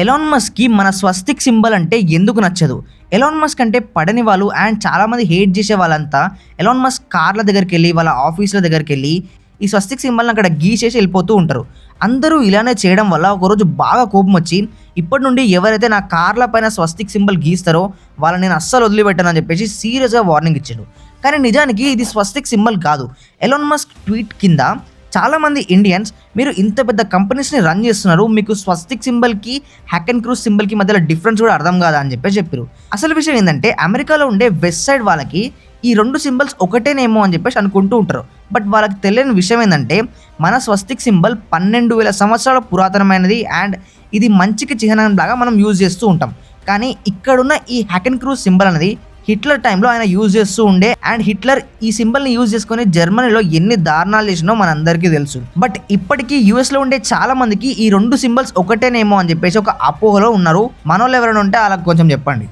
Elon మస్క్‌కి మన స్వస్తిక్ symbol అంటే ఎందుకు నచ్చదు? ఎలాన్ మస్క్ అంటే పడని వాళ్ళు అండ్ చాలామంది హేట్ చేసే వాళ్ళంతా ఎలాన్ మస్క్ కార్ల దగ్గరికెళ్ళి, వాళ్ళ ఆఫీసుల దగ్గరికెళ్ళి ఈ స్వస్తిక్ సింబల్‌ని అక్కడ గీసేసి వెళ్ళిపోతూ ఉంటారు. అందరూ ఇలానే చేయడం వల్ల ఒకరోజు బాగా కోపం వచ్చి, ఇప్పటి నుండి ఎవరైతే నా కార్ల పైన స్వస్తిక్ సింబల్ గీస్తారో వాళ్ళని నేను అస్సలు వదిలిపెట్టను అని చెప్పేసి సీరియస్‌గా వార్నింగ్ ఇచ్చిండు. కానీ నిజానికి ఇది స్వస్తిక్ సింబల్ కాదు. ఎలాన్ మస్క్ ట్వీట్ కింద చాలామంది ఇండియన్స్ మీరు ఇంత పెద్ద కంపెనీస్ని రన్ చేస్తున్నారు, మీకు స్వస్తిక్ సింబల్కి హ్యాక్ అండ్ క్రూజ్ సింబల్కి మధ్యలో డిఫరెన్స్ కూడా అర్థం కాదా అని చెప్పారు. అసలు విషయం ఏంటంటే అమెరికాలో ఉండే వెస్ట్ సైడ్ వాళ్ళకి ఈ రెండు సింబల్స్ ఒకటేనేమో అని చెప్పేసి అనుకుంటూ ఉంటారు. బట్ వాళ్ళకి తెలియని విషయం ఏంటంటే మన స్వస్తిక్ సింబల్ 12,000 సంవత్సరాల పురాతనమైనది అండ్ ఇది మంచికి చిహ్నం లాగా మనం యూజ్ చేస్తూ ఉంటాం. కానీ ఇక్కడున్న ఈ హ్యాక్ అండ్ క్రూజ్ సింబల్ అనేది హిట్లర్ టైంలో ఆయన యూజ్ చేస్తూ ఉండే అండ్ హిట్లర్ ఈ సింబల్ని యూజ్ చేసుకుని జర్మనీలో ఎన్ని దారుణాలు చేసినో మనందరికీ తెలుసు. బట్ ఇప్పటికీ యూఎస్లో ఉండే చాలా మందికి ఈ రెండు సింబల్స్ ఒకటేనేమో అని చెప్పేసి ఒక అపోహలో ఉన్నారు. మనోళ్ళు ఎవరైనా ఉంటే అలా కొంచెం చెప్పండి.